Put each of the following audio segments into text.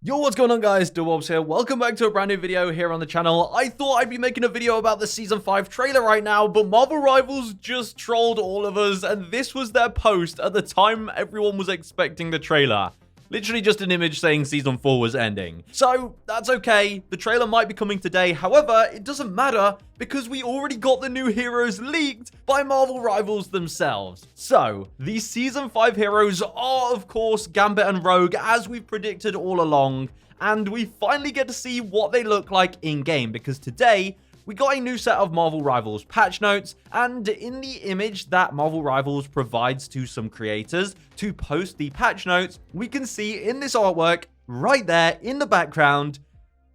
Yo, what's going on, guys? Dewobs here. Welcome back to a brand new video here on the channel. I thought I'd be making a video about the Season 5 trailer right now, but Marvel Rivals just trolled all of us, and this was their post at the time everyone was expecting the trailer. Literally just an image saying Season 4 was ending. So, that's okay. The trailer might be coming today. However, it doesn't matter because we already got the new heroes leaked by Marvel Rivals themselves. So, these Season 5 heroes are, of course, Gambit and Rogue, as we've predicted all along. And we finally get to see what they look like in-game, because today we got a new set of Marvel Rivals patch notes, and in the image that Marvel Rivals provides to some creators to post the patch notes, we can see in this artwork, right there in the background,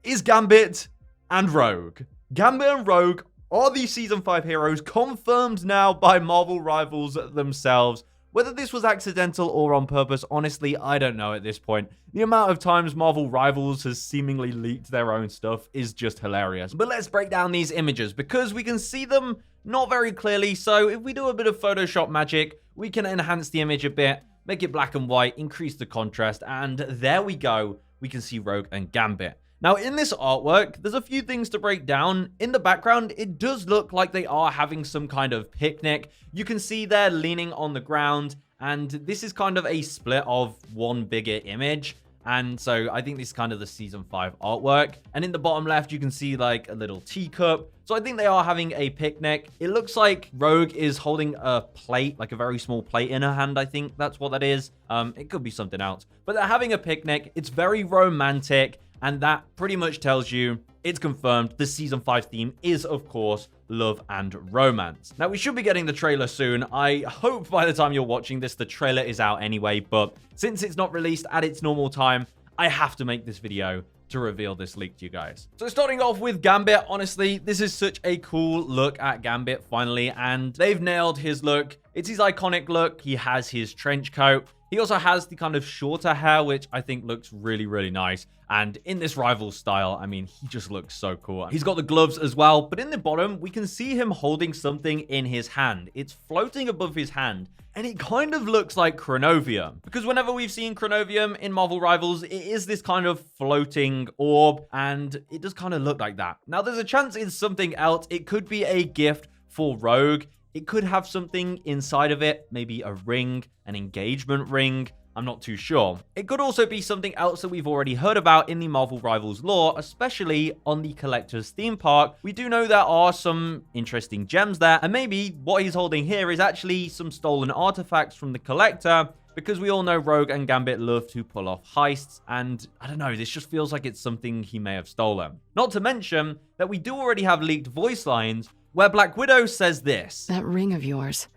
is Gambit and Rogue. Gambit and Rogue are the Season 5 heroes confirmed now by Marvel Rivals themselves. Whether this was accidental or on purpose, honestly, I don't know at this point. The amount of times Marvel Rivals has seemingly leaked their own stuff is just hilarious. But let's break down these images because we can see them not very clearly. So if we do a bit of Photoshop magic, we can enhance the image a bit, make it black and white, increase the contrast, and there we go. We can see Rogue and Gambit. Now, in this artwork, there's a few things to break down. In the background, it does look like they are having some kind of picnic. You can see they're leaning on the ground, and this is kind of a split of one bigger image. And so I think this is kind of the Season 5 artwork. And in the bottom left, you can see like a little teacup. So I think they are having a picnic. It looks like Rogue is holding a plate, like a very small plate in her hand. I think that's what that is. It could be something else. But they're having a picnic. It's very romantic. And that pretty much tells you it's confirmed the Season 5 theme is, of course, love and romance. Now, we should be getting the trailer soon. I hope by the time you're watching this, the trailer is out anyway. But since it's not released at its normal time, I have to make this video to reveal this leak to you guys. So starting off with Gambit, honestly, this is such a cool look at Gambit finally. And they've nailed his look. It's his iconic look. He has his trench coat. He also has the kind of shorter hair, which I think looks really, really nice. And in this rival style, I mean, he just looks so cool. He's got the gloves as well. But in the bottom, we can see him holding something in his hand. It's floating above his hand. And it kind of looks like Chronovium. Because whenever we've seen Chronovium in Marvel Rivals, it is this kind of floating orb. And it does kind of look like that. Now, there's a chance it's something else. It could be a gift for Rogue. It could have something inside of it, maybe a ring, an engagement ring. I'm not too sure. It could also be something else that we've already heard about in the Marvel Rivals lore, especially on the Collector's theme park. We do know there are some interesting gems there, and maybe what he's holding here is actually some stolen artifacts from the Collector, because we all know Rogue and Gambit love to pull off heists, and I don't know, this just feels like it's something he may have stolen. Not to mention that we do already have leaked voice lines where Black Widow says this. That ring of yours.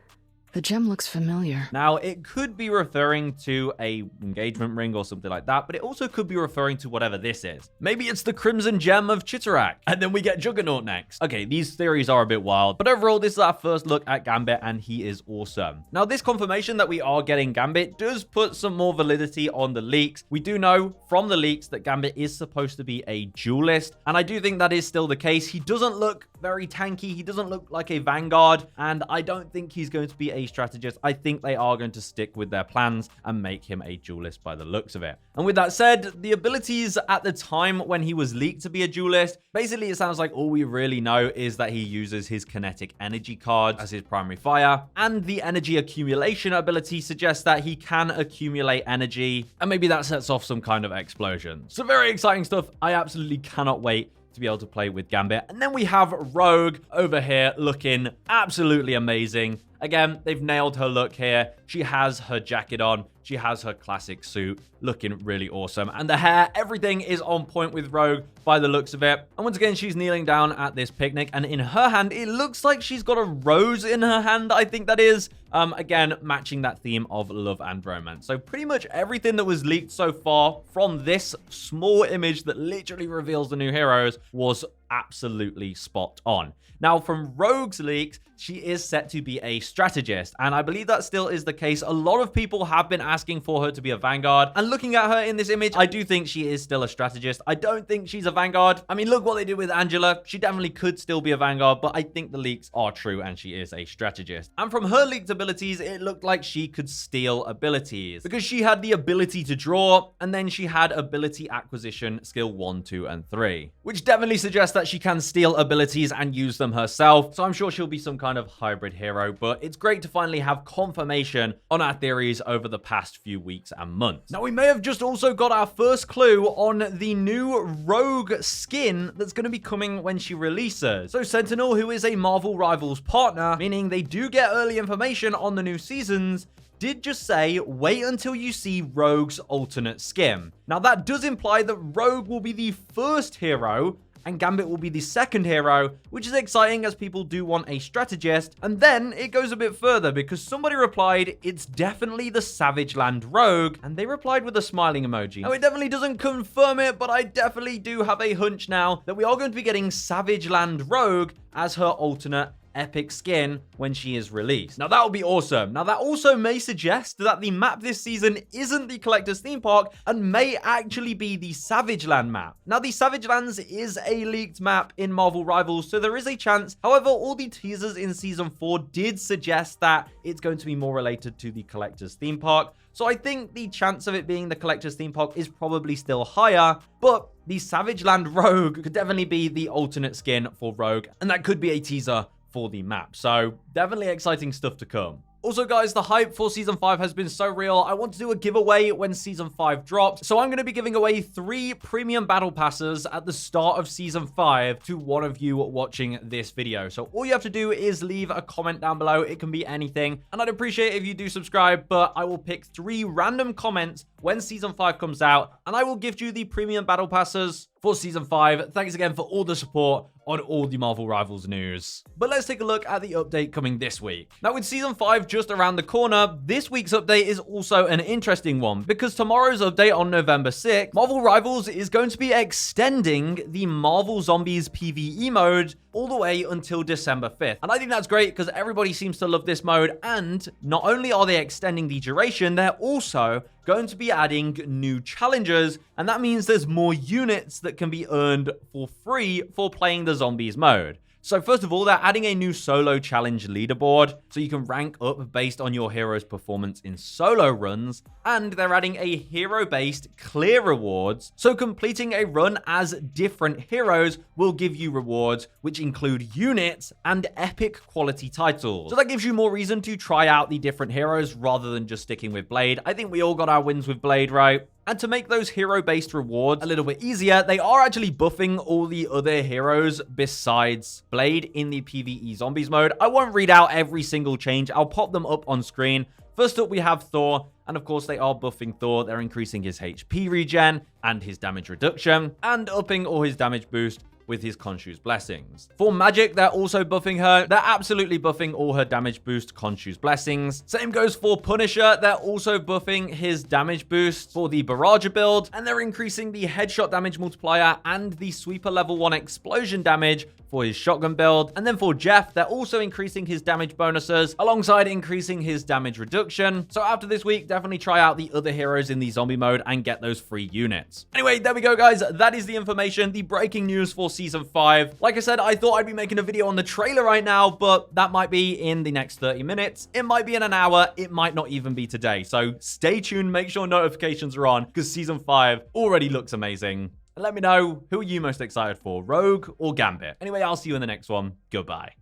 The gem looks familiar. Now, it could be referring to a engagement ring or something like that, but it also could be referring to whatever this is. Maybe it's the Crimson Gem of Chitarak, and then we get Juggernaut next. Okay, these theories are a bit wild, but overall, this is our first look at Gambit, and he is awesome. Now, this confirmation that we are getting Gambit does put some more validity on the leaks. We do know from the leaks that Gambit is supposed to be a duelist, and I do think that is still the case. He doesn't look very tanky. He doesn't look like a Vanguard, and I don't think he's going to be a strategist. I think they are going to stick with their plans and make him a duelist by the looks of it. And with that said, the abilities at the time when he was leaked to be a duelist, basically it sounds like all we really know is that he uses his kinetic energy cards as his primary fire, and the energy accumulation ability suggests that he can accumulate energy, and maybe that sets off some kind of explosion. So very exciting stuff. I absolutely cannot wait to be able to play with Gambit. And then we have Rogue over here looking absolutely amazing. Again, they've nailed her look here. She has her jacket on. She has her classic suit, looking really awesome. And the hair, everything is on point with Rogue by the looks of it. And once again, she's kneeling down at this picnic. And in her hand, it looks like she's got a rose in her hand, I think that is. Again, matching that theme of love and romance. So pretty much everything that was leaked so far from this small image that literally reveals the new heroes was absolutely spot on. Now, from Rogue's leaks, she is set to be a strategist, and I believe that still is the case. A lot of people have been asking for her to be a Vanguard, and looking at her in this image, I do think she is still a strategist. I don't think she's a Vanguard. I mean, look what they did with Angela. She definitely could still be a Vanguard, but I think the leaks are true, and she is a strategist. And from her leaked abilities, it looked like she could steal abilities, because she had the ability to draw, and then she had ability acquisition skill 1, 2, and 3, which definitely suggests that she can steal abilities and use them herself. So I'm sure she'll be some kind of hybrid hero, but it's great to finally have confirmation on our theories over the past few weeks and months. Now, we may have just also got our first clue on the new Rogue skin that's going to be coming when she releases. So Sentinel, who is a Marvel Rivals partner, meaning they do get early information on the new seasons, did just say, wait until you see Rogue's alternate skin. Now, that does imply that Rogue will be the first hero and Gambit will be the second hero, which is exciting as people do want a strategist. And then it goes a bit further because somebody replied, it's definitely the Savage Land Rogue, and they replied with a smiling emoji. Now, it definitely doesn't confirm it, but I definitely do have a hunch now that we are going to be getting Savage Land Rogue as her alternate epic skin when she is released. Now, that would be awesome. Now, that also may suggest that the map this season isn't the Collector's Theme Park and may actually be the Savage Land map. Now, the Savage Lands is a leaked map in Marvel Rivals, so there is a chance. However, all the teasers in Season 4 did suggest that it's going to be more related to the Collector's Theme Park. So I think the chance of it being the Collector's Theme Park is probably still higher, but the Savage Land Rogue could definitely be the alternate skin for Rogue, and that could be a teaser for the map. So definitely exciting stuff to come. Also, guys, the hype for Season 5 has been so real. I want to do a giveaway when Season 5 drops. So I'm going to be giving away 3 premium battle passes at the start of Season 5 to one of you watching this video. So all you have to do is leave a comment down below. It can be anything. And I'd appreciate if you do subscribe, but I will pick 3 random comments when Season 5 comes out, and I will gift you the premium battle passes for Season 5. Thanks again for all the support on all the Marvel Rivals news. But let's take a look at the update coming this week. Now, with Season 5 just around the corner, this week's update is also an interesting one, because tomorrow's update on November 6th, Marvel Rivals is going to be extending the Marvel Zombies PvE mode all the way until December 5th. And I think that's great because everybody seems to love this mode. And not only are they extending the duration, they're also going to be adding new challenges. And that means there's more units that can be earned for free for playing the Zombies mode. So first of all, they're adding a new solo challenge leaderboard, so you can rank up based on your hero's performance in solo runs, and they're adding a hero-based clear rewards, so completing a run as different heroes will give you rewards, which include units and epic quality titles. So that gives you more reason to try out the different heroes rather than just sticking with Blade. I think we all got our wins with Blade, right? And to make those hero-based rewards a little bit easier, they are actually buffing all the other heroes besides Blade in the PvE Zombies mode. I won't read out every single change. I'll pop them up on screen. First up, we have Thor. And of course, they are buffing Thor. They're increasing his HP regen and his damage reduction and upping all his damage boost with his Khonshu's blessings. For Magic, they're also buffing her. They're absolutely buffing all her damage boost, Khonshu's blessings. Same goes for Punisher. They're also buffing his damage boost for the Barrage build, and they're increasing the headshot damage multiplier and the Sweeper level 1 explosion damage for his shotgun build. And then for Jeff, they're also increasing his damage bonuses alongside increasing his damage reduction. So after this week, definitely try out the other heroes in the zombie mode and get those free units. Anyway, there we go, guys. That is the information, the breaking news for Season 5. Like I said, I thought I'd be making a video on the trailer right now, but that might be in the next 30 minutes. It might be in an hour. It might not even be today. So stay tuned. Make sure notifications are on because Season 5 already looks amazing. And let me know, who are you most excited for, Rogue or Gambit? Anyway, I'll see you in the next one. Goodbye.